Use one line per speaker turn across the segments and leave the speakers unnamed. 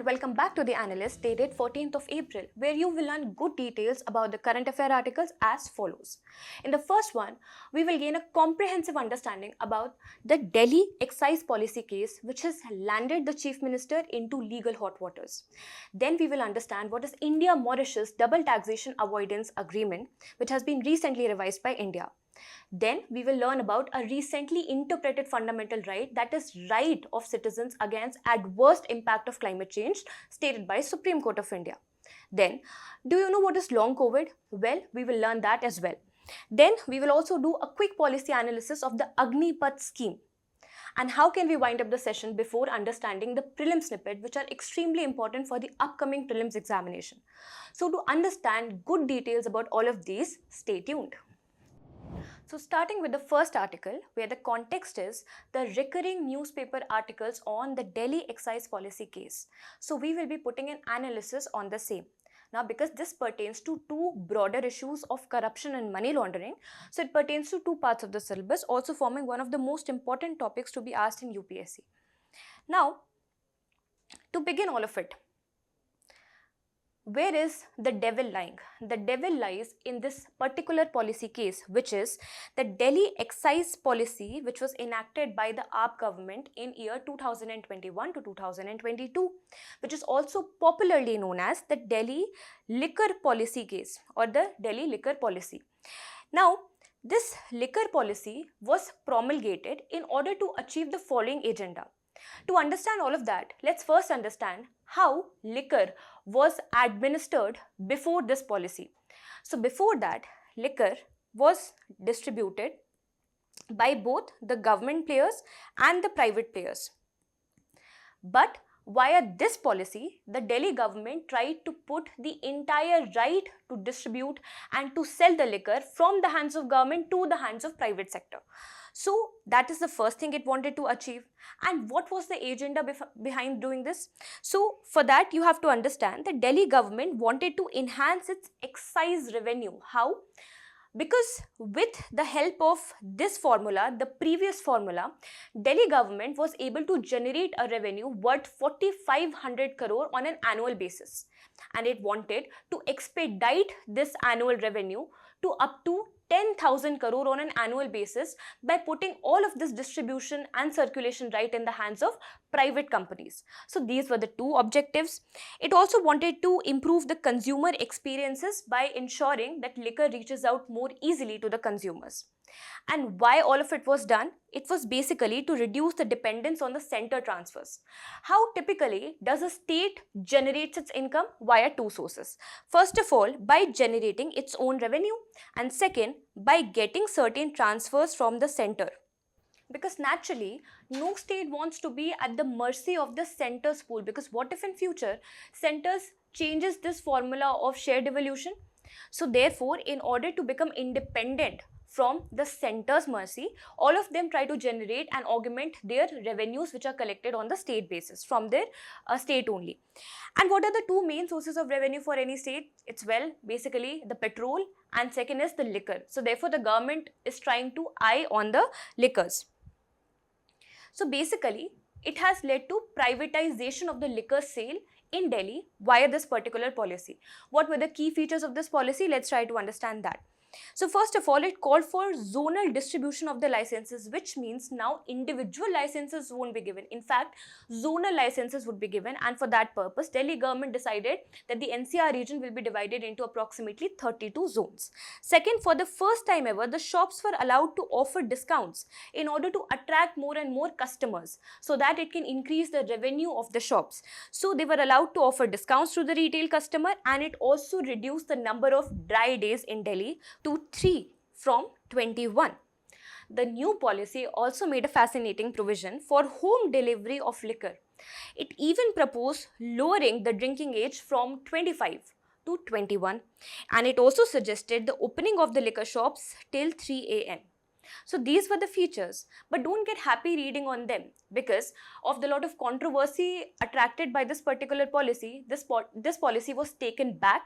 and welcome back to the Analyst dated 14th of April, where you will learn good details about the current affair articles as follows. In the first one, we will gain a comprehensive understanding about the Delhi excise policy case which has landed the Chief Minister into legal hot waters. Then we will understand what is India-Mauritius double taxation avoidance agreement which has been recently revised by India. Then we will learn about a recently interpreted fundamental right, that is right of citizens against adverse impact of climate change stated by Supreme Court of India. Then, do you know what is long COVID? Well, we will learn that as well. Then we will also do a quick policy analysis of the Agnipath Scheme. And how can we wind up the session before understanding the Prelims Snippet, which are extremely important for the upcoming prelims examination. So to understand good details about all of these, stay tuned. So starting with the first article, where the context is the recurring newspaper articles on the Delhi excise policy case. So we will be putting an analysis on the same. Now, because this pertains to two broader issues of corruption and money laundering, so it pertains to two parts of the syllabus, also forming one of the most important topics to be asked in UPSC. Now, to begin all of it, where is the devil lying? The devil lies in this particular policy case, which is the Delhi excise policy, which was enacted by the AAP government in year 2021 to 2022, which is also popularly known as the Delhi liquor policy case or the Delhi liquor policy. Now, this liquor policy was promulgated in order to achieve the following agenda. To understand all of that, let's first understand how liquor was administered before this policy. So before that, liquor was distributed by both the government players and the private players. But via this policy, the Delhi government tried to put the entire right to distribute and to sell the liquor from the hands of government to the hands of private sector. So that is the first thing it wanted to achieve. And what was the agenda behind doing this? So for that, you have to understand that Delhi government wanted to enhance its excise revenue. How? Because with the help of this formula, the previous formula, Delhi government was able to generate a revenue worth 4,500 crore on an annual basis. And it wanted to expedite this annual revenue to up to 10,000 crore on an annual basis by putting all of this distribution and circulation right in the hands of private companies. So these were the two objectives. It also wanted to improve the consumer experiences by ensuring that liquor reaches out more easily to the consumers. And why all of it was done? It was basically to reduce the dependence on the center transfers. How typically does a state generate its income? Via two sources. First of all, by generating its own revenue, and second, by getting certain transfers from the center. Because naturally, no state wants to be at the mercy of the center's pool, because what if in future centers changes this formula of shared devolution? So therefore, in order to become independent from the center's mercy, all of them try to generate and augment their revenues which are collected on the state basis from their state only. And what are the two main sources of revenue for any state? It's basically the petrol, and second is the liquor. So therefore, the government is trying to eye on the liquors. So basically, it has led to privatization of the liquor sale in Delhi via this particular policy. What were the key features of this policy? Let's try to understand that. So first of all, it called for zonal distribution of the licenses, which means now individual licenses won't be given. In fact, zonal licenses would be given, and for that purpose, Delhi government decided that the NCR region will be divided into approximately 32 zones. Second, for the first time ever, the shops were allowed to offer discounts in order to attract more and more customers so that it can increase the revenue of the shops. So they were allowed to offer discounts to the retail customer, and it also reduced the number of dry days in Delhi to 3 from 21. The new policy also made a fascinating provision for home delivery of liquor. It even proposed lowering the drinking age from 25 to 21, and it also suggested the opening of the liquor shops till 3 a.m. So these were the features, but don't get happy reading on them because of the lot of controversy attracted by this particular policy. This policy was taken back,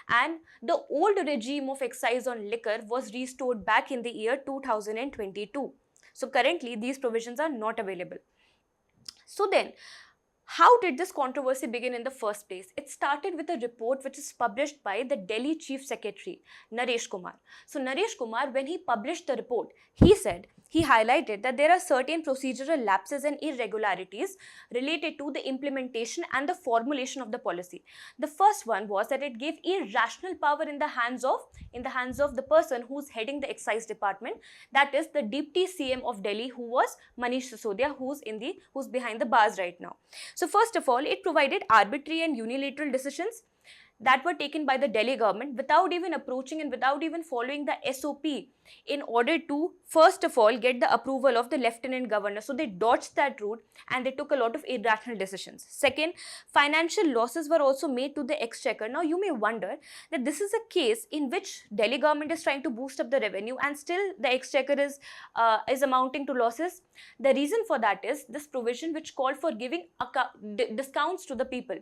and the old regime of excise on liquor was restored back in the year 2022. So currently these provisions are not available. So then, How did this controversy begin in the first place? It started with a report which is published by the Delhi Chief Secretary, Naresh Kumar. So, Naresh Kumar, when he published the report, he highlighted that there are certain procedural lapses and irregularities related to the implementation and the formulation of the policy. The first one was that it gave irrational power in the hands of the person who's heading the excise department, that is the Deputy CM of Delhi, who was Manish Sisodia, who's behind the bars right now. So first of all, it provided arbitrary and unilateral decisions that were taken by the Delhi government without even approaching and without even following the SOP in order to first of all get the approval of the Lieutenant Governor. So they dodged that route and they took a lot of irrational decisions. Second, financial losses were also made to the exchequer. Now you may wonder that this is a case in which Delhi government is trying to boost up the revenue and still the exchequer is amounting to losses. The reason for that is this provision which called for giving discounts to the people.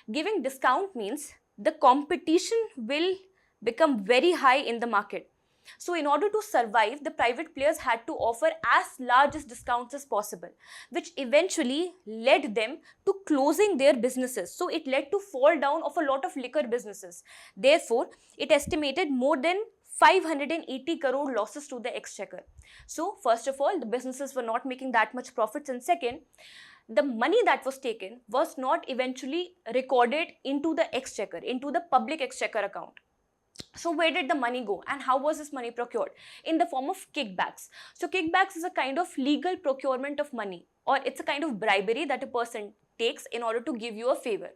Giving discount means the competition will become very high in the market. So in order to survive, the private players had to offer as large as discounts as possible, which eventually led them to closing their businesses. So it led to fall down of a lot of liquor businesses. Therefore, it estimated more than 580 crore losses to the exchequer. So first of all, the businesses were not making that much profits, and second, the money that was taken was not eventually recorded into the exchequer, into the public exchequer account. So where did the money go and how was this money procured? In the form of kickbacks. So kickbacks is a kind of legal procurement of money, or it's a kind of bribery that a person takes in order to give you a favor.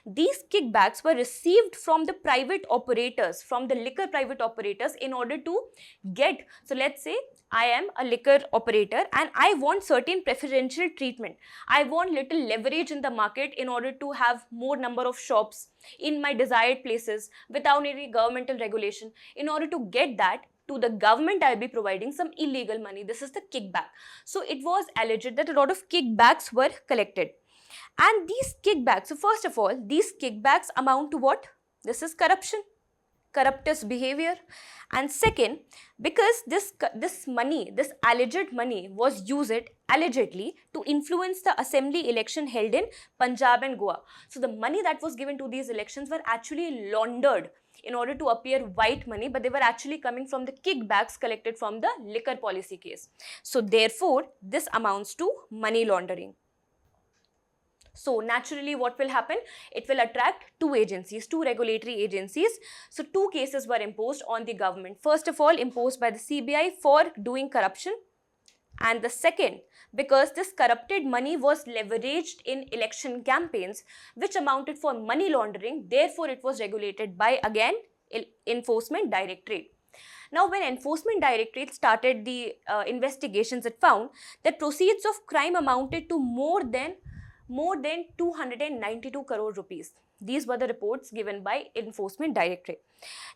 These kickbacks were received from the private operators, from the liquor private operators, in order to get, so let's say I am a liquor operator and I want certain preferential treatment. I want little leverage in the market in order to have more number of shops in my desired places without any governmental regulation. In order to get that, to the government, I'll be providing some illegal money. This is the kickback. So it was alleged that a lot of kickbacks were collected. And these kickbacks, so first of all, these kickbacks amount to what? This is corruption, corruptous behavior. And second, because this money, this alleged money was used allegedly to influence the assembly election held in Punjab and Goa. So the money that was given to these elections were actually laundered in order to appear white money, but they were actually coming from the kickbacks collected from the liquor policy case. So therefore, this amounts to money laundering. So naturally what will happen? It will attract two agencies, two regulatory agencies. So two cases were imposed on the government. First of all, imposed by the CBI for doing corruption. And the second, because this corrupted money was leveraged in election campaigns, which amounted for money laundering. Therefore, it was regulated by, again, Enforcement Directorate. Now, when Enforcement Directorate started the investigations, it found that proceeds of crime amounted to more than 292 crore rupees. These were the reports given by Enforcement Directorate.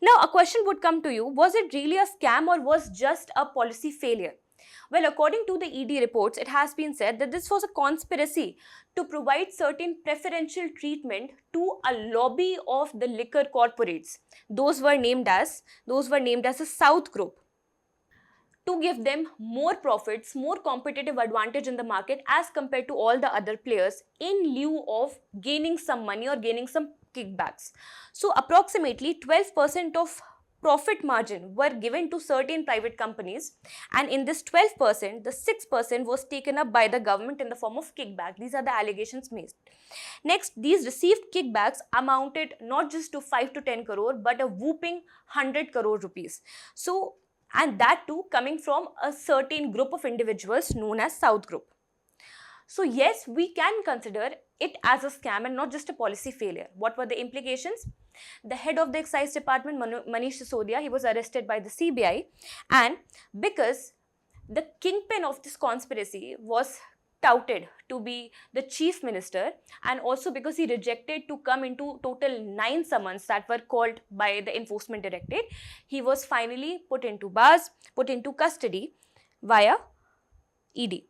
Now, a question would come to you, was it really a scam or was just a policy failure? Well, according to the ED reports, it has been said that this was a conspiracy to provide certain preferential treatment to a lobby of the liquor corporates. Those were named as a South Group, to give them more profits, more competitive advantage in the market as compared to all the other players, in lieu of gaining some money or gaining some kickbacks. So approximately 12% of profit margin were given to certain private companies, and in this 12%, the 6% was taken up by the government in the form of kickback. These are the allegations made. Next, these received kickbacks amounted not just to 5 to 10 crore but a whooping 100 crore rupees. So, and that too coming from a certain group of individuals known as South Group. So yes, we can consider it as a scam and not just a policy failure. What were the implications? The head of the Excise Department, Manish Sisodia, he was arrested by the CBI, and because the kingpin of this conspiracy was touted to be the chief minister, and also because he rejected to come into total 9 summons that were called by the Enforcement Directorate, he was finally put into bars, put into custody via ED.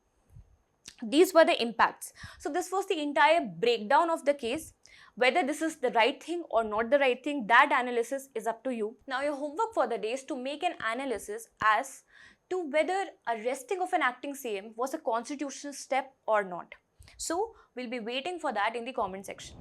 These were the impacts. So this was the entire breakdown of the case. Whether this is the right thing or not the right thing, that analysis is up to you. Now your homework for the day is to make an analysis as to whether arresting of an acting CM was a constitutional step or not. So we'll be waiting for that in the comment section.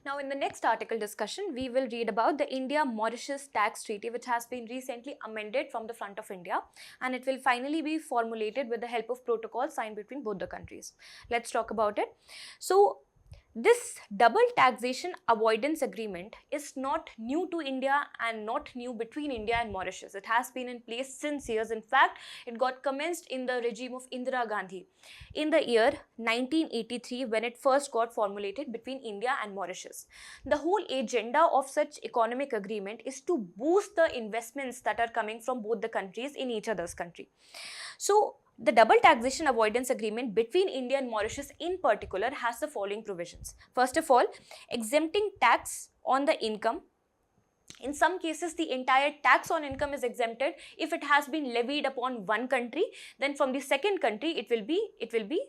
Now in the next article discussion, we will read about the India-Mauritius tax treaty, which has been recently amended from the front of India, and it will finally be formulated with the help of protocols signed between both the countries. Let's talk about it. So this double taxation avoidance agreement is not new to India and not new between India and Mauritius. It has been in place since years. In fact, it got commenced in the regime of Indira Gandhi in the year 1983 when it first got formulated between India and Mauritius. The whole agenda of such economic agreement is to boost the investments that are coming from both the countries in each other's country. So the double taxation avoidance agreement between India and Mauritius in particular has the following provisions. First of all, exempting tax on the income. In some cases, the entire tax on income is exempted. If it has been levied upon one country, then from the second country it will be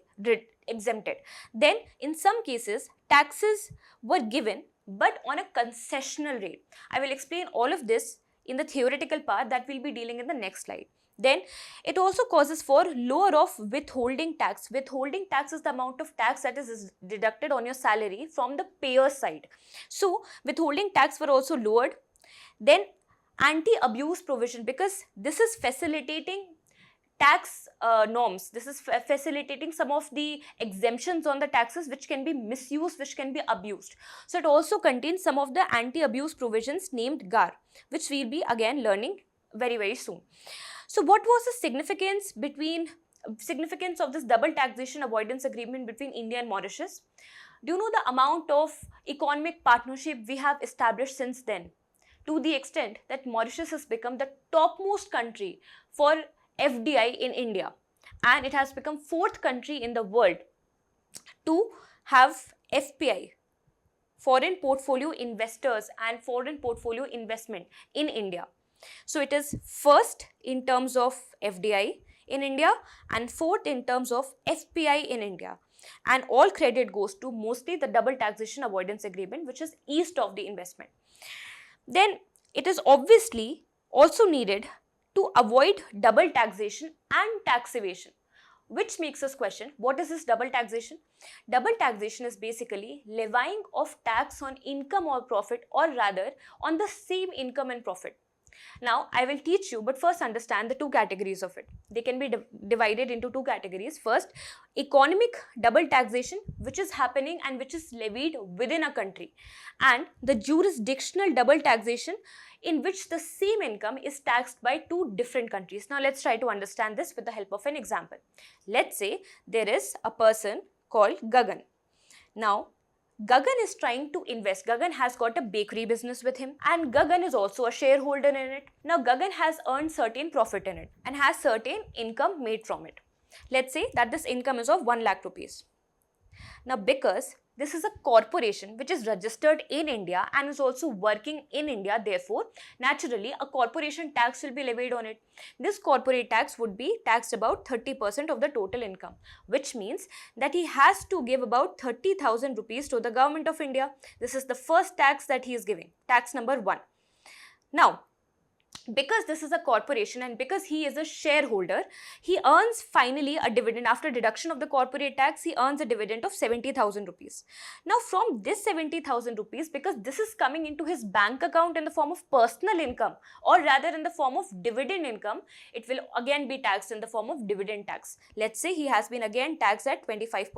exempted. Then in some cases, taxes were given but on a concessional rate. I will explain all of this in the theoretical part that we'll be dealing in the next slide. Then it also causes for lower of withholding tax. Withholding tax is the amount of tax that is deducted on your salary from the payer's side. So withholding tax were also lowered. Then anti-abuse provision, because this is facilitating tax norms. This is facilitating some of the exemptions on the taxes which can be misused, which can be abused. So it also contains some of the anti-abuse provisions named GAR, which we'll be again learning very soon. So what was the significance of this double taxation avoidance agreement between India and Mauritius? Do you know the amount of economic partnership we have established since then? To the extent that Mauritius has become the topmost country for FDI in India, and it has become 4th country in the world to have FPI, foreign portfolio investors and foreign portfolio investment in India. So it is first in terms of FDI in India and 4th in terms of FPI in India. And all credit goes to mostly the double taxation avoidance agreement, which is east of the investment. Then it is obviously also needed to avoid double taxation and tax evasion, which makes us question, what is this double taxation? Double taxation is basically levying of tax on income or profit, or rather on the same income and profit. Now, I will teach you, but first understand the two categories of it. They can be divided into two categories. First, economic double taxation, which is happening and which is levied within a country, and the jurisdictional double taxation, in which the same income is taxed by two different countries. Now, let's try to understand this with the help of an example. Let's say there is a person called Gagan. Now, Gagan is trying to invest. Gagan has got a bakery business with him, and Gagan is also a shareholder in it. Now, Gagan has earned certain profit in it and has certain income made from it. Let's say that this income is of 1 lakh rupees. Now, because this is a corporation which is registered in India and is also working in India, therefore, naturally, a corporation tax will be levied on it. This corporate tax would be taxed about 30% of the total income, which means that he has to give about 30,000 rupees to the government of India. This is the first tax that he is giving, tax number 1. Now, because this is a corporation and because he is a shareholder, he earns finally a dividend. After deduction of the corporate tax, he earns a dividend of 70,000 rupees. Now, from this 70,000 rupees, because this is coming into his bank account in the form of personal income, or rather in the form of dividend income, it will again be taxed in the form of dividend tax. Let's say he has been again taxed at 25%,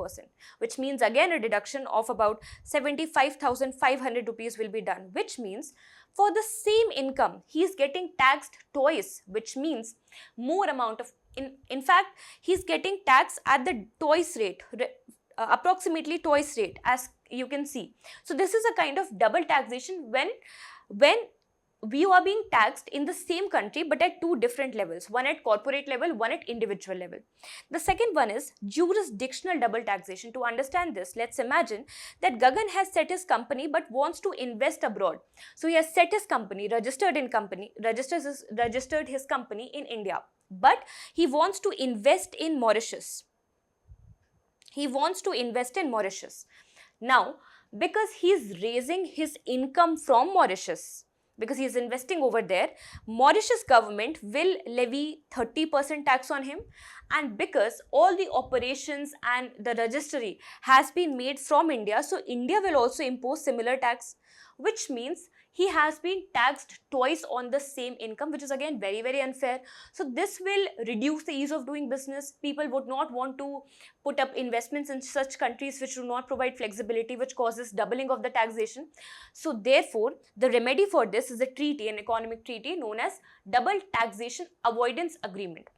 which means again a deduction of about 75,500 rupees will be done, which means for the same income, he is getting taxed twice, which means more amount of, in fact, he is getting taxed at the twice rate, approximately twice rate, as you can see. So this is a kind of double taxation when you are being taxed in the same country but at two different levels, one at corporate level, one at individual level. The second one is jurisdictional double taxation. To understand this, let's imagine that Gagan has set his company but wants to invest abroad. So he has set his company, registered his company in India, but he wants to invest in Mauritius. Now, because he is raising his income from Mauritius, because he is investing over there, Mauritius government will levy 30% tax on him, and because all the operations and the registry has been made from India, so India will also impose similar tax, which means he has been taxed twice on the same income, which is again very, very unfair. So this will reduce the ease of doing business. People would not want to put up investments in such countries which do not provide flexibility, which causes doubling of the taxation. So therefore, the remedy for this is a treaty, an economic treaty known as Double Taxation Avoidance Agreement.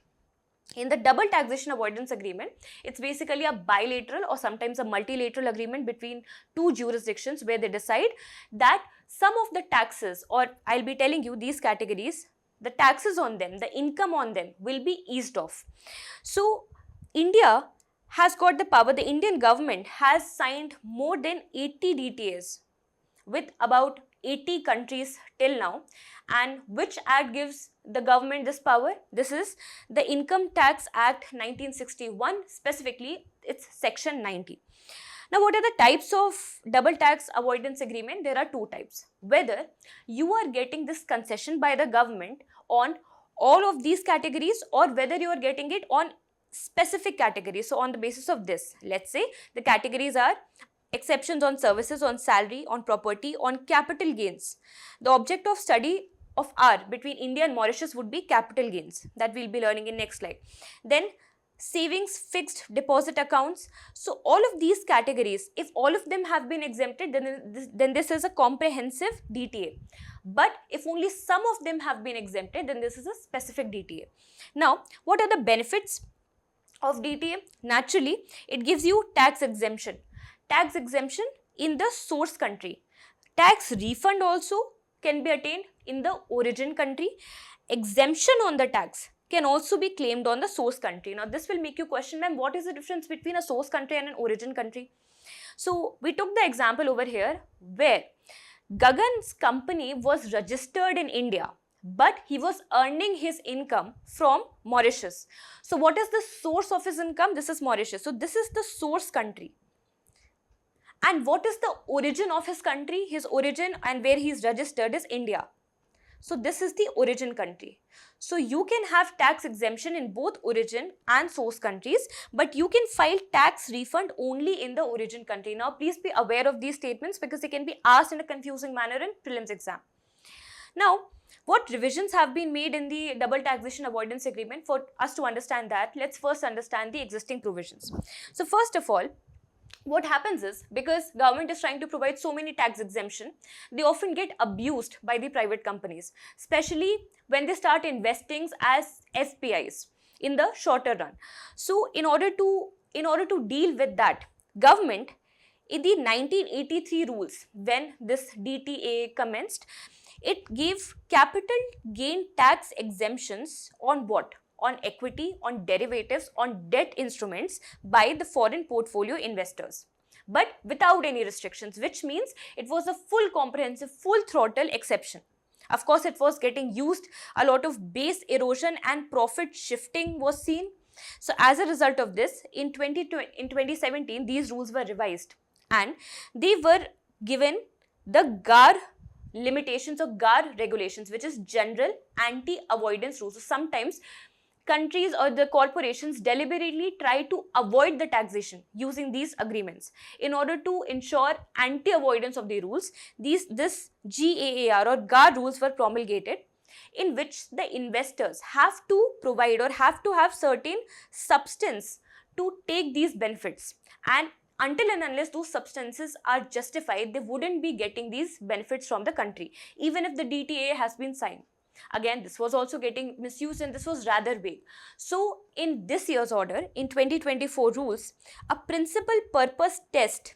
In the Double Taxation Avoidance Agreement, it's basically a bilateral or sometimes a multilateral agreement between two jurisdictions where they decide that some of the taxes, or I'll be telling you these categories, the taxes on them, the income on them will be eased off. So India has got the power, the Indian government has signed more than 80 DTAs with about 80 countries till now. And which act gives the government this power? This is the Income Tax Act 1961, specifically it's section 90. Now, what are the types of double tax avoidance agreement? There are two types. Whether you are getting this concession by the government on all of these categories, or whether you are getting it on specific categories. So on the basis of this, let's say the categories are exceptions on services, on salary, on property, on capital gains. The object of study of R between India and Mauritius would be capital gains, that we'll be learning in next slide. Then savings, fixed deposit accounts. So all of these categories, if all of them have been exempted, then this is a comprehensive DTA. But if only some of them have been exempted, then this is a specific DTA. Now, what are the benefits of DTA? Naturally, it gives you tax exemption. Tax exemption in the source country. Tax refund also can be attained in the origin country. Exemption on the tax can also be claimed on the source country. Now, this will make you question, ma'am, what is the difference between a source country and an origin country? So, we took the example over here where Gagan's company was registered in India, but he was earning his income from Mauritius. So, what is the source of his income? This is Mauritius. So, this is the source country. And what is the origin of his country? His origin and where he is registered is India. So this is the origin country. So you can have tax exemption in both origin and source countries, but you can file tax refund only in the origin country. Now please be aware of these statements because they can be asked in a confusing manner in prelims exam. Now, what revisions have been made in the double taxation avoidance agreement? For us to understand that, let's first understand the existing provisions. So first of all, what happens is, because government is trying to provide so many tax exemption, they often get abused by the private companies, especially when they start investing as FPIs in the shorter run. So in order to deal with that, government in the 1983 rules, when this DTA commenced, it gave capital gain tax exemptions on what? On equity, on derivatives, on debt instruments by the foreign portfolio investors, but without any restrictions, which means it was a full comprehensive, full throttle exception. Of course, it was getting used, a lot of base erosion and profit shifting was seen. So as a result of this, in 2017, these rules were revised and they were given the GAR limitations or GAR regulations, which is General Anti-Avoidance Rules. So sometimes countries or the corporations deliberately try to avoid the taxation using these agreements. In order to ensure anti-avoidance of the rules, this GAAR or GAR rules were promulgated, in which the investors have to provide or have to have certain substance to take these benefits, and until and unless those substances are justified, they wouldn't be getting these benefits from the country, even if the DTA has been signed. Again, this was also getting misused and this was rather vague. So, in this year's order, in 2024 rules, a principal purpose test,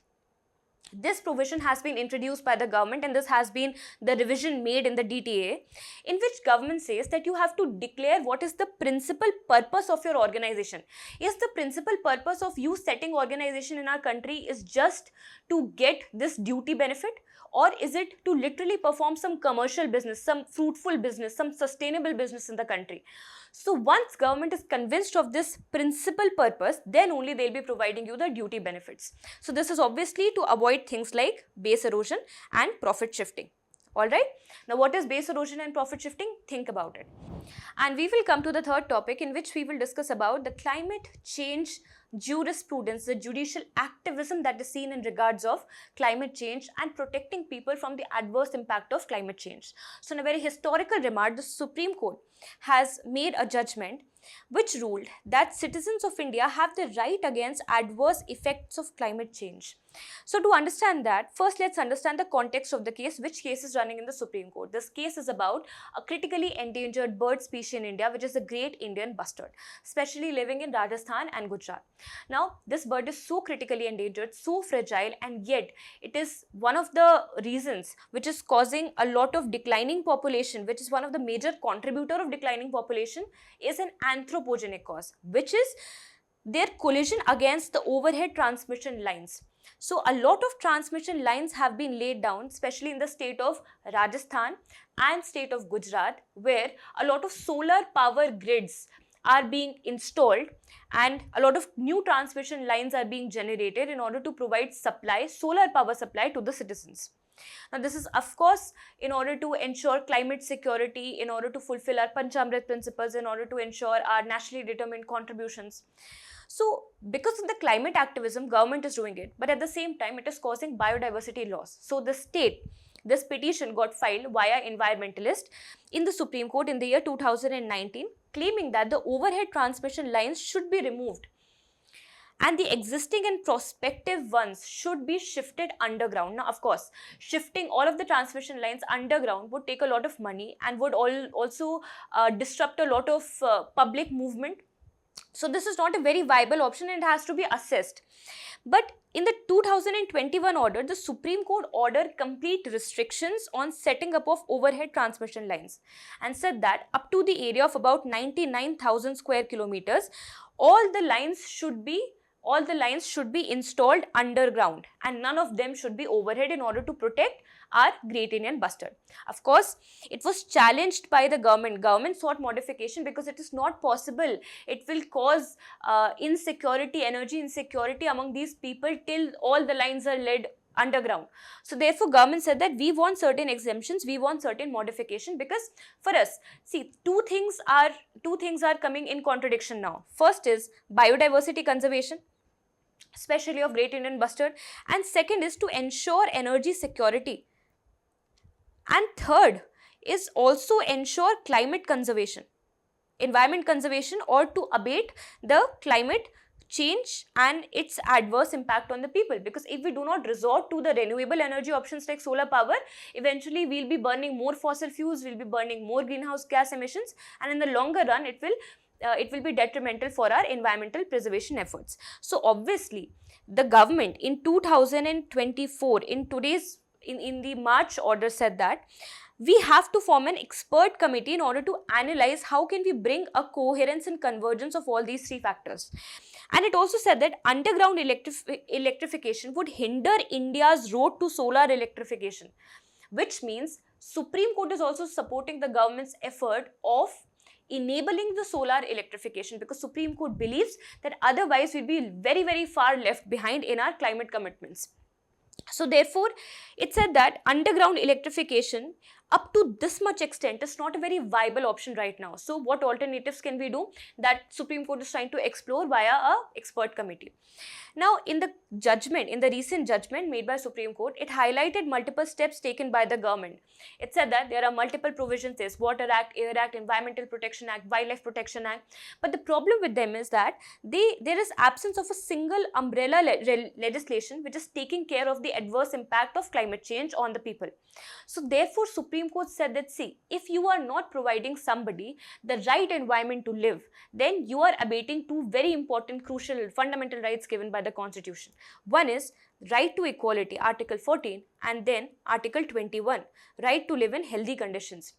this provision has been introduced by the government, and this has been the revision made in the DTA, in which government says that you have to declare what is the principal purpose of your organization. Is the principal purpose of you setting organization in our country is just to get this duty benefit? Or is it to literally perform some commercial business, some fruitful business, some sustainable business in the country? So once government is convinced of this principal purpose, then only they'll be providing you the duty benefits. So this is obviously to avoid things like base erosion and profit shifting. Alright, now what is base erosion and profit shifting? Think about it. And we will come to the third topic, in which we will discuss about the climate change jurisprudence, the judicial activism that is seen in regards of climate change and protecting people from the adverse impact of climate change. So in a very historical remark, the Supreme Court has made a judgment which ruled that citizens of India have the right against adverse effects of climate change. So to understand that, first let's understand the context of the case, which case is running in the Supreme Court. This case is about a critically endangered bird species in India, which is the great Indian bustard, especially living in Rajasthan and Gujarat. Now, this bird is so critically endangered, so fragile, and yet it is one of the reasons which is causing a lot of declining population, which is one of the major contributor of declining population, is an anthropogenic cause, which is their collision against the overhead transmission lines. So a lot of transmission lines have been laid down, especially in the state of Rajasthan and state of Gujarat, where a lot of solar power grids are being installed and a lot of new transmission lines are being generated in order to provide supply, solar power supply to the citizens. Now, this is of course in order to ensure climate security, in order to fulfill our Panchamrit principles, in order to ensure our nationally determined contributions. So, because of the climate activism, government is doing it, but at the same time, it is causing biodiversity loss. So, this petition got filed via environmentalist in the Supreme Court in the year 2019, claiming that the overhead transmission lines should be removed and the existing and prospective ones should be shifted underground. Now, of course, shifting all of the transmission lines underground would take a lot of money and would also disrupt a lot of public movement. So, this is not a very viable option and it has to be assessed. But in the 2021 order, the Supreme Court ordered complete restrictions on setting up of overhead transmission lines and said that up to the area of about 99,000 square kilometers, all the lines should be installed underground and none of them should be overhead in order to protect our great Indian bustard. Of course, it was challenged by the government. Government sought modification because it is not possible. It will cause insecurity, energy insecurity among these people till all the lines are laid underground. So therefore, government said that we want certain exemptions, we want certain modification, because for us, see, two things are coming in contradiction now. First is biodiversity conservation, especially of great Indian bustard, and second is to ensure energy security, and third is also ensure climate conservation, environment conservation, or to abate the climate change and its adverse impact on the people. Because if we do not resort to the renewable energy options like solar power, eventually we'll be burning more fossil fuels, we'll be burning more greenhouse gas emissions, and in the longer run it will be detrimental for our environmental preservation efforts. So obviously the government in 2024 in the March order said that we have to form an expert committee in order to analyze how can we bring a coherence and convergence of all these three factors. And it also said that underground electrification would hinder India's road to solar electrification, which means Supreme Court is also supporting the government's effort of enabling the solar electrification, because Supreme Court believes that otherwise we'll be very, very far left behind in our climate commitments. So therefore, it said that underground electrification up to this much extent is not a very viable option right now. So what alternatives can we do? That Supreme Court is trying to explore via a expert committee. Now, in the recent judgment made by Supreme Court, it highlighted multiple steps taken by the government. It said that there are multiple provisions, there's Water Act, Air Act, Environmental Protection Act, Wildlife Protection Act. But the problem with them is that there is absence of a single umbrella legislation which is taking care of the adverse impact of climate change on the people. So therefore, Supreme Court said that, see, if you are not providing somebody the right environment to live, then you are abating two very important, crucial, fundamental rights given by the Constitution. One is right to equality, Article 14, and then Article 21, right to live in healthy conditions.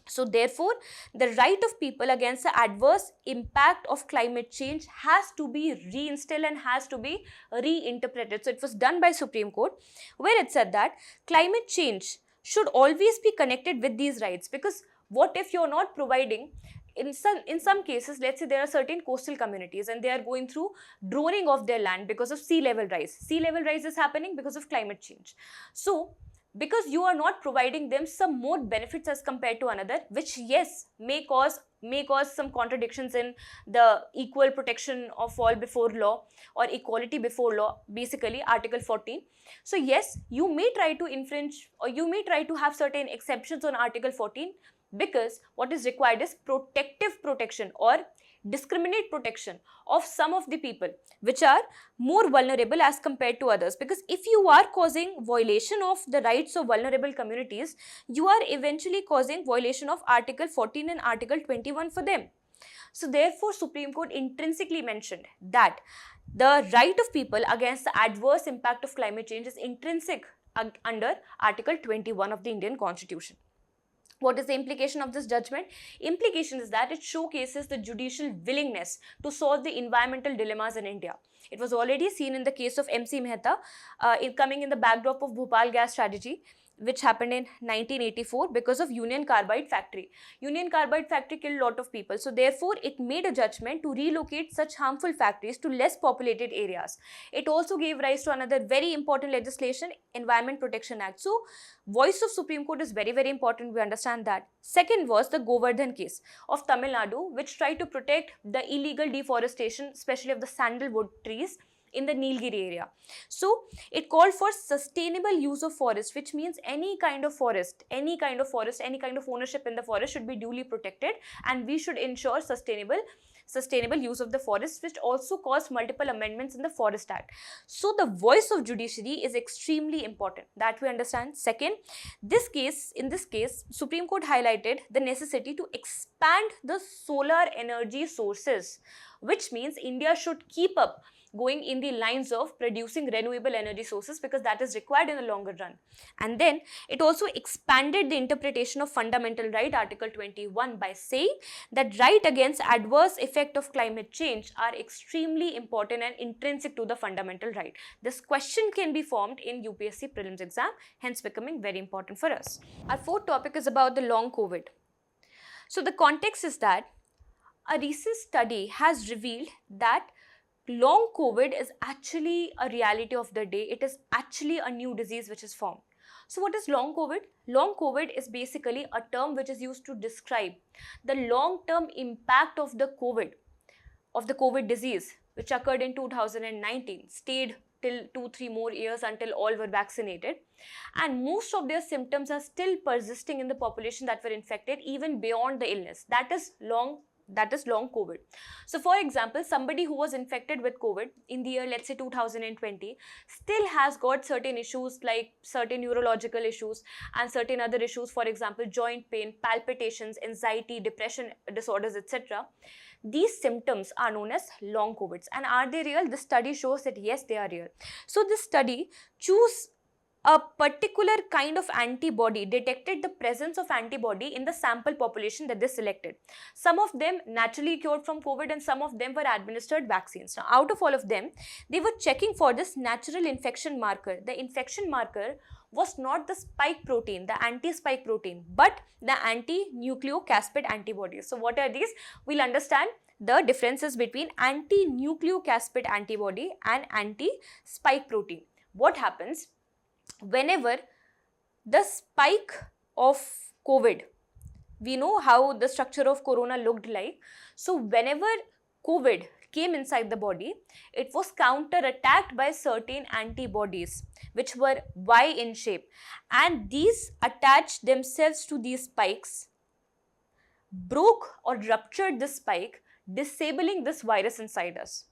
So therefore, the right of people against the adverse impact of climate change has to be reinstilled and has to be reinterpreted. So it was done by Supreme Court, where it said that climate change should always be connected with these rights, because what if you're not providing, in some cases, let's say there are certain coastal communities and they are going through droning of their land because of sea level rise. Sea level rise is happening because of climate change. So because you are not providing them some more benefits as compared to another, which yes may cause some contradictions in the equal protection of all before law or equality before law, basically article 14. So yes, you may try to infringe or you may try to have certain exceptions on article 14, because what is required is protective protection or discriminate protection of some of the people which are more vulnerable as compared to others. Because if you are causing violation of the rights of vulnerable communities, you are eventually causing violation of article 14 and article 21 for them. So therefore Supreme Court intrinsically mentioned that the right of people against the adverse impact of climate change is intrinsic under article 21 of the Indian Constitution. What is the implication of this judgment? Implication is that it showcases the judicial willingness to solve the environmental dilemmas in India. It was already seen in the case of MC Mehta, coming in the backdrop of Bhopal gas strategy, which happened in 1984 because of Union Carbide factory. Union Carbide factory killed a lot of people. So therefore, it made a judgment to relocate such harmful factories to less populated areas. It also gave rise to another very important legislation, Environment Protection Act. So voice of Supreme Court is very, very important. We understand that. Second was the Govardhan case of Tamil Nadu, which tried to protect the illegal deforestation, especially of the sandalwood trees in the Nilgiri area. So it called for sustainable use of forest, which means any kind of forest, any kind of ownership in the forest should be duly protected, and we should ensure sustainable use of the forest, which also caused multiple amendments in the Forest Act. So the voice of judiciary is extremely important, that we understand. Second, in this case, Supreme Court highlighted the necessity to expand the solar energy sources, which means India should keep up going in the lines of producing renewable energy sources, because that is required in the longer run. And then it also expanded the interpretation of fundamental right, article 21, by saying that right against adverse effect of climate change are extremely important and intrinsic to the fundamental right. This question can be formed in UPSC prelims exam, hence becoming very important for us. Our fourth topic is about the long COVID. So the context is that a recent study has revealed that long COVID is actually a reality of the day. It is actually a new disease which is formed. So what is long COVID? Long COVID is basically a term which is used to describe the long-term impact of the COVID disease, which occurred in 2019, stayed till 2-3 more years until all were vaccinated, and most of their symptoms are still persisting in the population that were infected even beyond the illness. That is long COVID. So for example, somebody who was infected with COVID in the year, let's say 2020, still has got certain issues like certain neurological issues and certain other issues, for example, joint pain, palpitations, anxiety, depression disorders, etc. These symptoms are known as long COVIDs. And are they real? This study shows that yes, they are real. So this study chose a particular kind of antibody, detected the presence of antibody in the sample population that they selected. Some of them naturally cured from COVID and some of them were administered vaccines. Now, out of all of them, they were checking for this natural infection marker. The infection marker was not the spike protein, the anti-spike protein, but the anti-nucleocapsid antibodies. So what are these? We'll understand the differences between anti-nucleocapsid antibody and anti-spike protein. What happens? Whenever the spike of COVID, we know how the structure of corona looked like. So whenever COVID came inside the body, it was counter-attacked by certain antibodies which were Y in shape, and these attached themselves to these spikes, broke or ruptured this spike, disabling this virus inside us.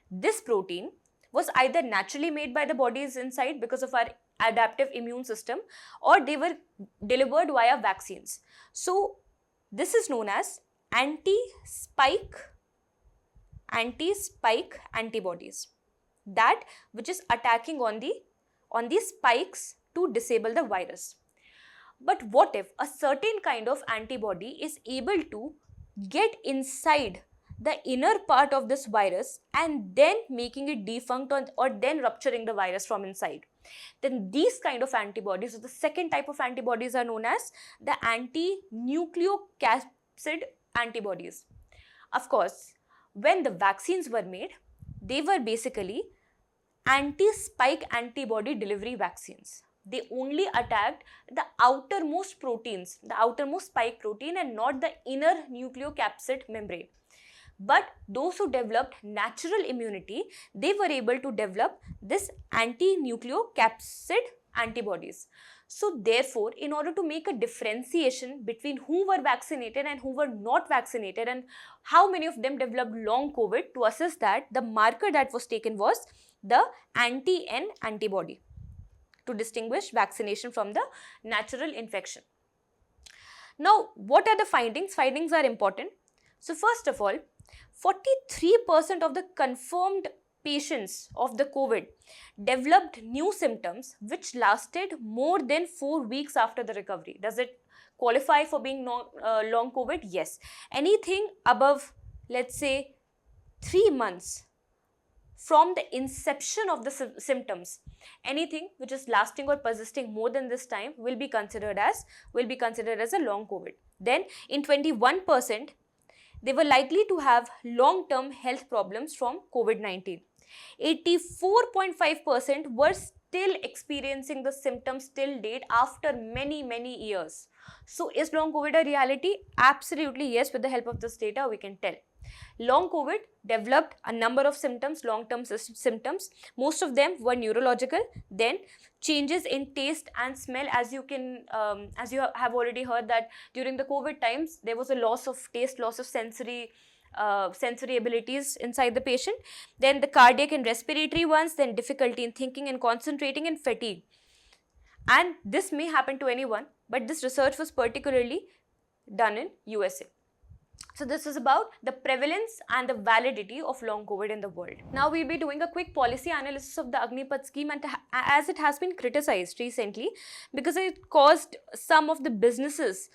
This protein was either naturally made by the bodies inside because of our adaptive immune system, or they were delivered via vaccines. So this is known as anti-spike antibodies, that which is attacking on the spikes to disable the virus. But what if a certain kind of antibody is able to get inside the inner part of this virus and then making it defunct or then rupturing the virus from inside? Then these kind of antibodies, or the second type of antibodies, are known as the anti-nucleocapsid antibodies. Of course, when the vaccines were made, they were basically anti-spike antibody delivery vaccines. They only attacked the outermost proteins, the outermost spike protein, and not the inner nucleocapsid membrane. But those who developed natural immunity, they were able to develop this anti-nucleocapsid antibodies. So therefore, in order to make a differentiation between who were vaccinated and who were not vaccinated and how many of them developed long COVID, to assess that, the marker that was taken was the anti-N antibody to distinguish vaccination from the natural infection. Now, what are the findings? Findings are important. So first of all, 43% of the confirmed patients of the COVID developed new symptoms which lasted more than 4 weeks after the recovery. Does it qualify for being long COVID? Yes. Anything above, let's say, 3 months from the inception of the symptoms, anything which is lasting or persisting more than this time will be considered as a long COVID. Then in 21%, they were likely to have long-term health problems from COVID-19. 84.5% were still experiencing the symptoms till date after many years. So is long COVID a reality? Absolutely yes. With the help of this data, we can tell. Long COVID developed a number of symptoms, long-term symptoms. Most of them were neurological. Then changes in taste and smell, as you have already heard that during the COVID times, there was a loss of taste, loss of sensory abilities inside the patient. Then the cardiac and respiratory ones, then difficulty in thinking and concentrating, and fatigue. And this may happen to anyone, but this research was particularly done in USA. So this is about the prevalence and the validity of long COVID in the world. Now we'll be doing a quick policy analysis of the Agnipath scheme, and as it has been criticized recently because it caused some of the businesses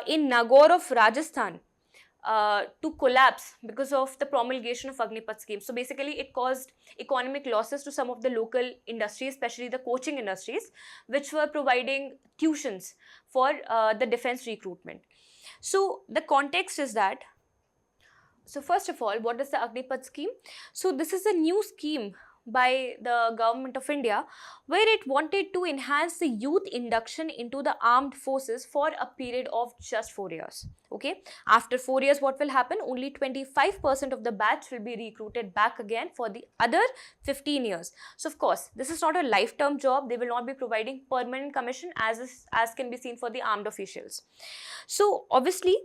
in Nagaur of Rajasthan to collapse because of the promulgation of Agnipath scheme. So basically it caused economic losses to some of the local industries, especially the coaching industries, which were providing tuitions for the defense recruitment. So the context is that, so first of all, what is the Agnipath scheme? So this is a new scheme by the government of India where it wanted to enhance the youth induction into the armed forces for a period of just 4 years. Okay, after 4 years, what will happen? Only 25% of the batch will be recruited back again for the other 15 years. So of course, this is not a lifetime job. They will not be providing permanent commission as can be seen for the armed officials. So obviously,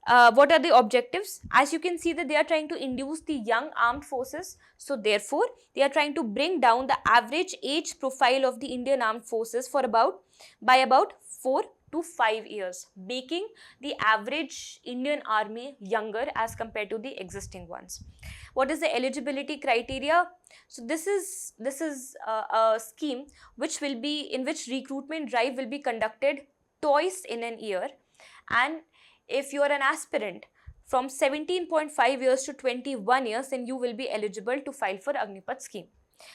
what are the objectives? As you can see that they are trying to induce the young armed forces. So therefore, they are trying to bring down the average age profile of the Indian armed forces by about 4 to 5 years, making the average Indian army younger as compared to the existing ones. What is the eligibility criteria? So this is a scheme in which recruitment drive will be conducted twice in an year, and if you are an aspirant from 17.5 years to 21 years, then you will be eligible to file for Agnipath scheme.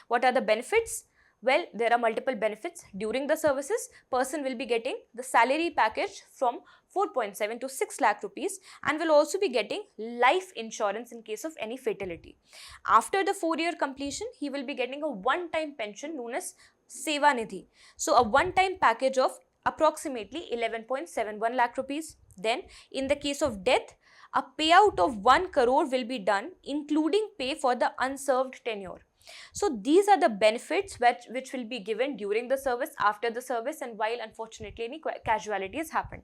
What are the benefits? Well, there are multiple benefits. During the services, person will be getting the salary package from 4.7 to 6 lakh rupees and will also be getting life insurance in case of any fatality. After the 4-year completion, he will be getting a one-time pension known as Seva Nidhi. So a one-time package of approximately 11.71 lakh rupees. Then in the case of death, a payout of 1 crore will be done, including pay for the unserved tenure. So these are the benefits which will be given during the service, after the service, and while unfortunately any casualties happen.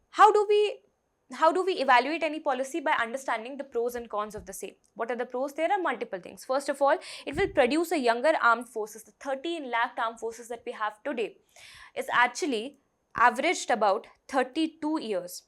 How do we evaluate any policy? By understanding the pros and cons of the same. What are the pros? There are multiple things. First of all, it will produce a younger armed forces. The 13 lakh armed forces that we have today is actually averaged about 32 years.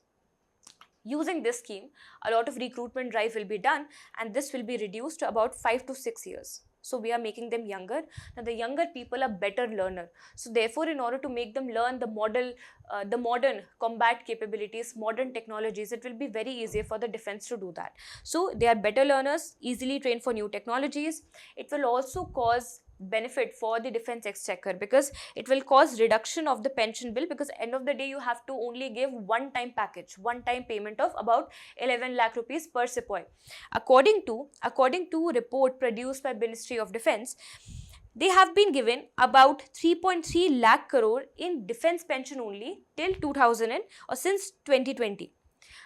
Using this scheme, a lot of recruitment drive will be done, and this will be reduced to about 5 to 6 years. So we are making them younger. Now the younger people are better learner. So therefore, in order to make them learn the modern combat capabilities, modern technologies, it will be very easier for the defense to do that. So they are better learners, easily trained for new technologies. It will also cause benefit for the defense exchequer because it will cause reduction of the pension bill, because end of the day you have to only give one-time package, one-time payment of about 11 lakh rupees per sepoy. According to report produced by Ministry of Defense, they have been given about 3.3 lakh crore in defense pension only till 2000 or since 2020.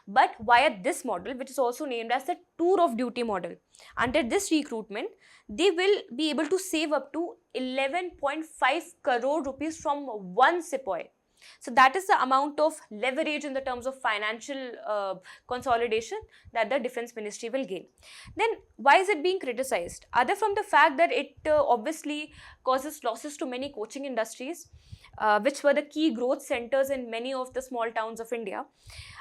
But via this model, which is also named as the tour of duty model, under this recruitment, they will be able to save up to 11.5 crore rupees from one sepoy. So that is the amount of leverage in the terms of financial consolidation that the defense ministry will gain. Then why is it being criticized? Other from the fact that it obviously causes losses to many coaching industries, which were the key growth centers in many of the small towns of India.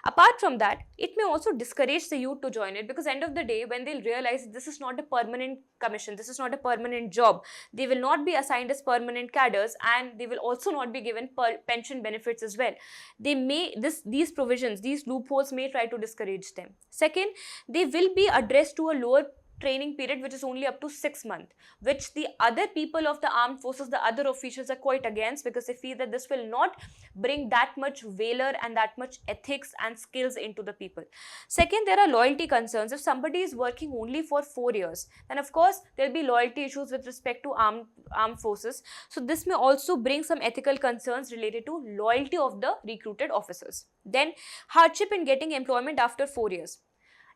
Apart from that, it may also discourage the youth to join it, because end of the day, when they'll realize this is not a permanent commission, this is not a permanent job, they will not be assigned as permanent cadres, and they will also not be given pension benefits as well. They may, these provisions, these loopholes may try to discourage them. Second, they will be addressed to a lower training period, which is only up to 6 months, which the other people of the armed forces, the other officials, are quite against, because they feel that this will not bring that much valor and that much ethics and skills into the people. Second, there are loyalty concerns. If somebody is working only for 4 years, then of course there will be loyalty issues with respect to armed forces. So this may also bring some ethical concerns related to loyalty of the recruited officers. Then hardship in getting employment after 4 years.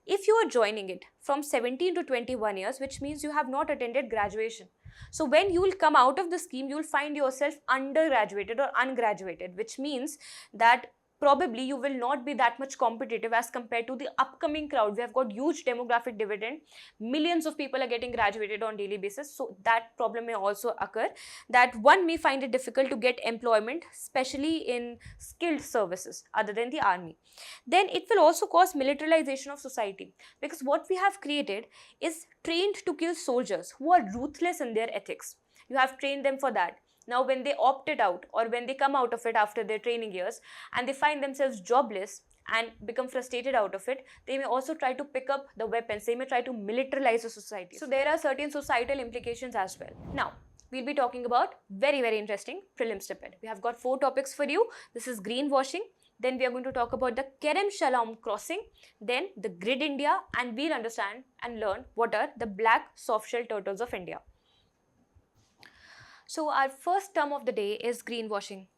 If you are joining it from 17 to 21 years, which means you have not attended graduation. So when you will come out of the scheme, you will find yourself undergraduated or ungraduated, which means that probably you will not be that much competitive as compared to the upcoming crowd. We have got huge demographic dividend. Millions of people are getting graduated on daily basis. So that problem may also occur, that one may find it difficult to get employment, especially in skilled services other than the army. Then it will also cause militarization of society, because what we have created is trained to kill soldiers who are ruthless in their ethics. You have trained them for that. Now when they opt it out, or when they come out of it after their training years and they find themselves jobless and become frustrated out of it, they may also try to pick up the weapons, they may try to militarize the society. So there are certain societal implications as well. Now, we'll be talking about very interesting prelim snippet. We have got 4 topics for you. This is greenwashing. Then we are going to talk about the Kerem Shalom crossing, then the Grid India, and we'll understand and learn what are the black soft-shell turtles of India. So our first term of the day is greenwashing.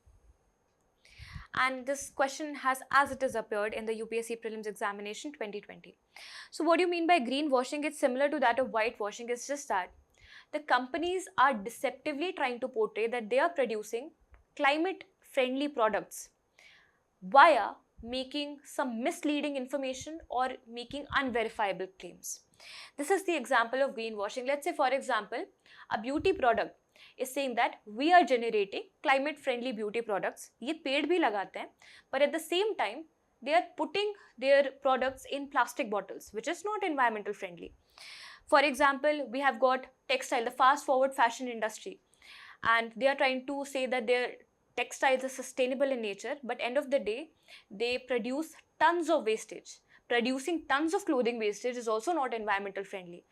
And this question has as it is appeared in the UPSC Prelims Examination 2020. So what do you mean by greenwashing? It's similar to that of whitewashing. It's just that the companies are deceptively trying to portray that they are producing climate-friendly products via making some misleading information or making unverifiable claims. This is the example of greenwashing. Let's say, for example, a beauty product is saying that we are generating climate friendly beauty products. ये पेड़ भी लगाते हैं, but at the same time they are putting their products in plastic bottles, which is not environmental friendly. For example, we have got textile, the fast forward fashion industry, and they are trying to say that their textiles are sustainable in nature, but end of the day they produce tons of wastage. Producing tons of clothing wastage is also not environmental friendly.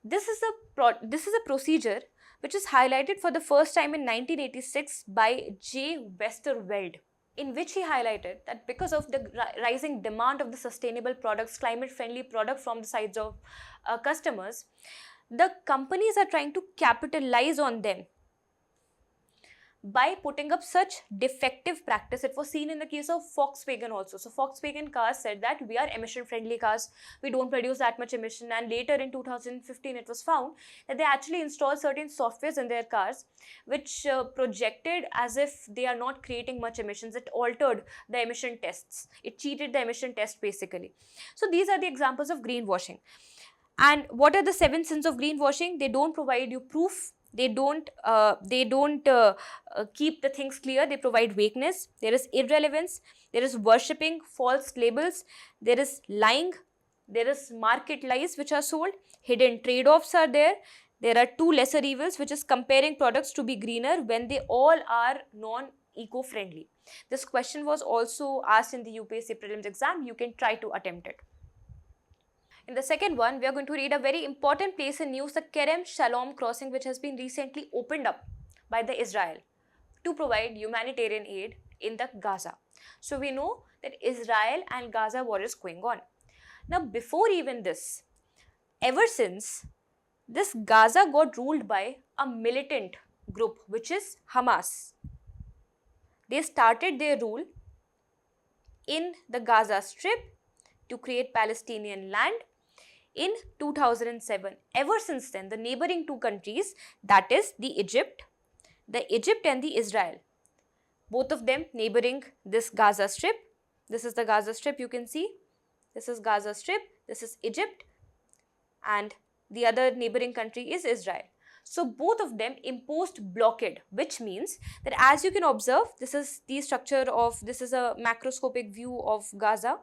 This is a procedure which is highlighted for the first time in 1986 by J. Westerveld, in which he highlighted that because of the rising demand of the sustainable products, climate-friendly products from the sides of customers, the companies are trying to capitalize on them by putting up such defective practice. It was seen in the case of Volkswagen also. So Volkswagen cars said that we are emission friendly cars, we don't produce that much emission, and later in 2015 it was found that they actually installed certain softwares in their cars which projected as if they are not creating much emissions. It altered the emission tests, it cheated the emission test basically. So these are the examples of greenwashing. And what are the 7 sins of greenwashing? They don't provide you proof. They don't keep the things clear. They provide vagueness. There is irrelevance. There is worshipping false labels. There is lying. There is market lies which are sold. Hidden trade-offs are there. There are 2 lesser evils, which is comparing products to be greener when they all are non-eco-friendly. This question was also asked in the UPSC Prelims exam. You can try to attempt it. In the second one, we are going to read a very important place in news, the Kerem Shalom crossing, which has been recently opened up by the Israel to provide humanitarian aid in the Gaza. So we know that Israel and Gaza war is going on. Now before even this, ever since this Gaza got ruled by a militant group, which is Hamas. They started their rule in the Gaza Strip to create Palestinian land in 2007. Ever since then, the neighboring two countries, that is the Egypt and the Israel, both of them neighboring this Gaza Strip. This is the Gaza Strip, you can see. This is Gaza Strip, this is Egypt, and the other neighboring country is Israel. So both of them imposed blockade, which means that, as you can observe, this is a macroscopic view of Gaza.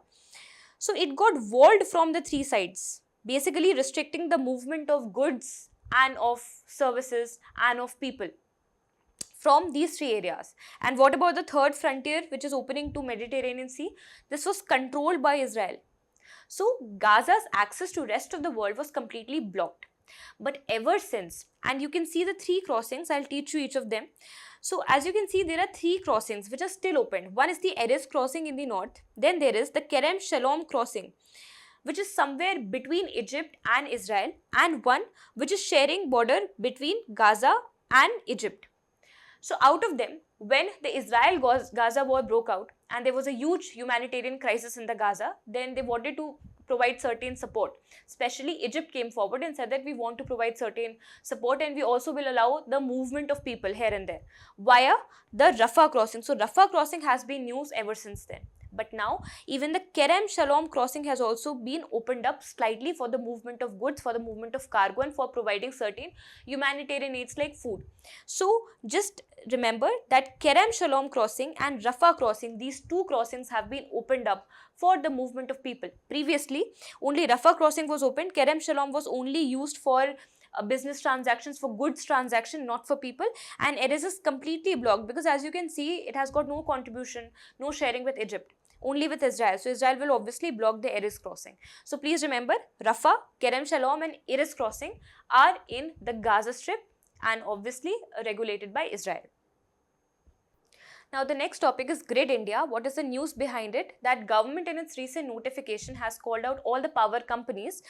So it got walled from the three sides, basically restricting the movement of goods and of services and of people from these three areas. And what about the third frontier, which is opening to Mediterranean Sea? This was controlled by Israel. So Gaza's access to rest of the world was completely blocked. But ever since, and you can see the three crossings, I'll teach you each of them. So as you can see, there are three crossings which are still open. One is the Erez crossing in the north. Then there is the Kerem Shalom crossing, which is somewhere between Egypt and Israel, and one which is sharing border between Gaza and Egypt. So out of them, when the Israel-Gaza war broke out and there was a huge humanitarian crisis in the Gaza, then they wanted to provide certain support. Especially Egypt came forward and said that we want to provide certain support, and we also will allow the movement of people here and there via the Rafah crossing. So Rafah crossing has been used ever since then. But now, even the Kerem Shalom crossing has also been opened up slightly for the movement of goods, for the movement of cargo, and for providing certain humanitarian aids like food. So, just remember that Kerem Shalom crossing and Rafah crossing, these two crossings have been opened up for the movement of people. Previously, only Rafah crossing was opened. Kerem Shalom was only used for business transactions, for goods transaction, not for people, and Erez is completely blocked because, as you can see, it has got no contribution, no sharing with Egypt, only with Israel. So Israel will obviously block the Erez crossing. So please remember, Rafah, Kerem Shalom and Erez crossing are in the Gaza Strip and obviously regulated by Israel. Now the next topic is Grid India. What is the news behind it? That government in its recent notification has called out all the power companies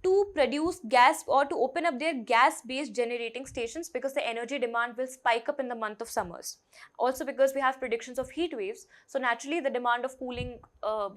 to produce gas or to open up their gas-based generating stations, because the energy demand will spike up in the month of summers. Also because we have predictions of heat waves, so naturally the demand of cooling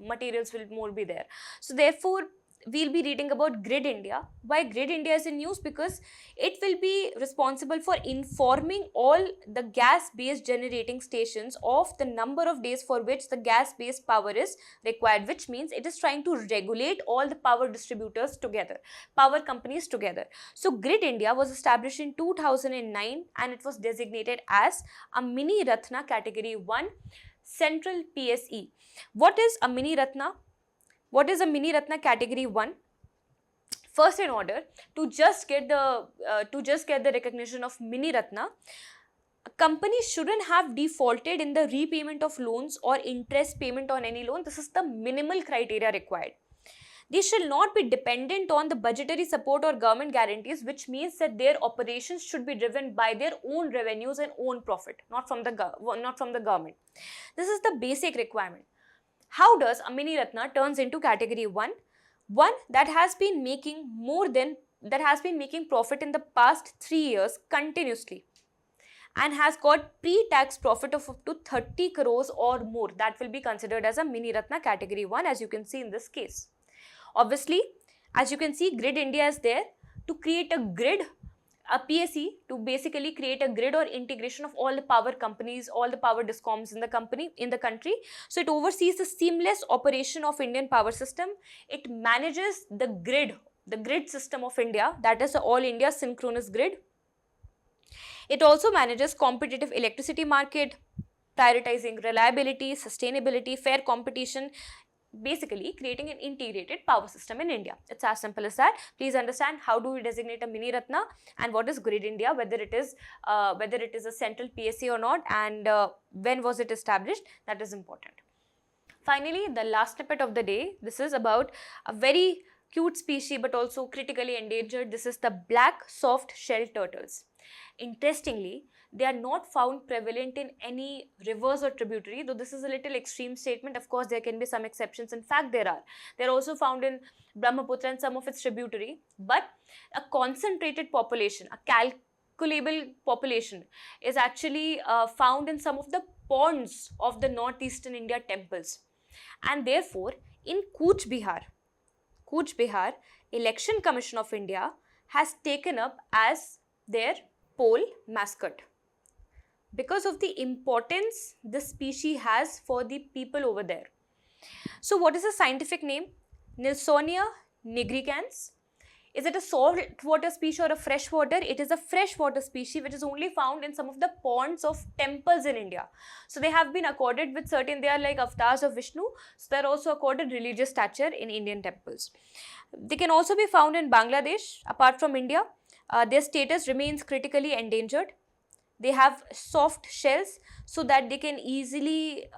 materials will more be there. So therefore, we'll be reading about Grid India. Why Grid India is in news? Because it will be responsible for informing all the gas-based generating stations of the number of days for which the gas-based power is required, which means it is trying to regulate all the power distributors together, power companies together. So Grid India was established in 2009 and it was designated as a Mini Ratna Category 1 Central PSE. What is a Mini Ratna? What is a Mini Ratna Category 1? First, in order to just get the recognition of Mini Ratna, a company shouldn't have defaulted in the repayment of loans or interest payment on any loan. This is the minimal criteria required. They shall not be dependent on the budgetary support or government guarantees, which means that their operations should be driven by their own revenues and own profit, not from the government. This is the basic requirement. How does a Mini Ratna turns into Category 1? One that has been making profit in the past 3 years continuously and has got pre-tax profit of up to 30 crores or more. That will be considered as a Mini Ratna Category 1, as you can see in this case. Obviously, as you can see, Grid India is there to create a grid, a PSE, to basically create a grid or integration of all the power companies, all the power discoms in the country. So it oversees the seamless operation of Indian power system. It manages the grid system of India, that is the All India Synchronous Grid. It also manages competitive electricity market, prioritizing reliability, sustainability, fair competition, basically creating an integrated power system in India. It's as simple as that. Please understand how do we designate a Mini Ratna and what is Grid India, whether it is a central PSA or not, and when was it established. That is important. Finally, the last snippet of the day. This is about a very cute species but also critically endangered. This is the black soft shell turtles. Interestingly, they are not found prevalent in any rivers or tributary, though this is a little extreme statement. Of course, there can be some exceptions. In fact, there are. They are also found in Brahmaputra and some of its tributary, but a concentrated population, incalculable population is actually found in some of the ponds of the northeastern India temples. And therefore, in Cooch Behar, Election Commission of India has taken up as their poll mascot because of the importance this species has for the people over there. So what is the scientific name? Nilsonia nigricans. Is it a saltwater species or a freshwater? It is a freshwater species which is only found in some of the ponds of temples in India. So they have been accorded with certain, they are like avatars of Vishnu, so they are also accorded religious stature in Indian temples. They can also be found in Bangladesh apart from India. Their status remains critically endangered. They have soft shells so that they can easily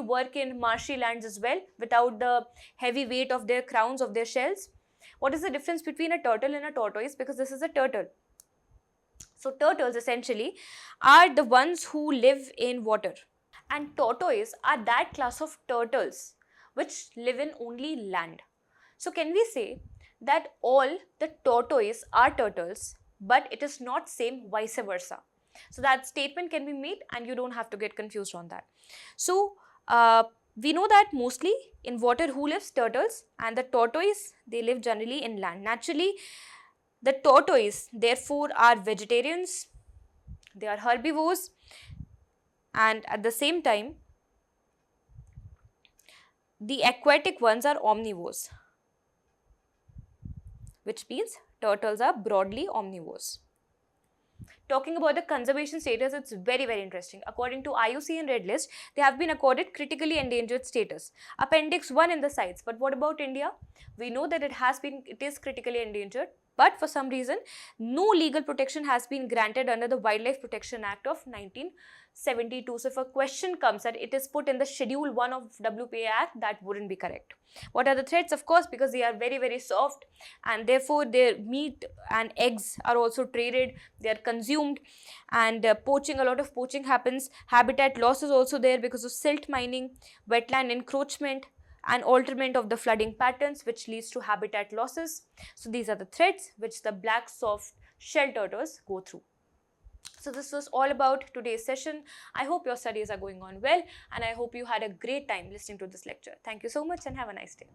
work in marshy lands as well without the heavy weight of their crowns of their shells. What is the difference between a turtle and a tortoise? Because this is a turtle. So turtles essentially are the ones who live in water, and tortoise are that class of turtles which live in only land. So can we say that all the tortoise are turtles, but it is not same vice versa? So that statement can be made and you don't have to get confused on that. So we know that mostly in water who lives? Turtles, and the tortoise, they live generally in land. Naturally, the tortoise therefore are vegetarians, they are herbivores, and at the same time the aquatic ones are omnivores, which means turtles are broadly omnivores. Talking about the conservation status, it's very, very interesting. According to IUCN Red List, they have been accorded critically endangered status. Appendix 1 in the sites. But what about India? We know that it is critically endangered, but for some reason, no legal protection has been granted under the Wildlife Protection Act of 1972. So if a question comes that it is put in the Schedule 1 of WPA Act, that wouldn't be correct. What are the threats? Of course, because they are very, very soft and therefore their meat and eggs are also traded, they are consumed, and a lot of poaching happens. Habitat loss is also there because of silt mining, wetland encroachment, and alterment of the flooding patterns, which leads to habitat losses. So these are the threats which the black soft shell turtles go through. So this was all about today's session. I hope your studies are going on well, and I hope you had a great time listening to this lecture. Thank you so much and have a nice day.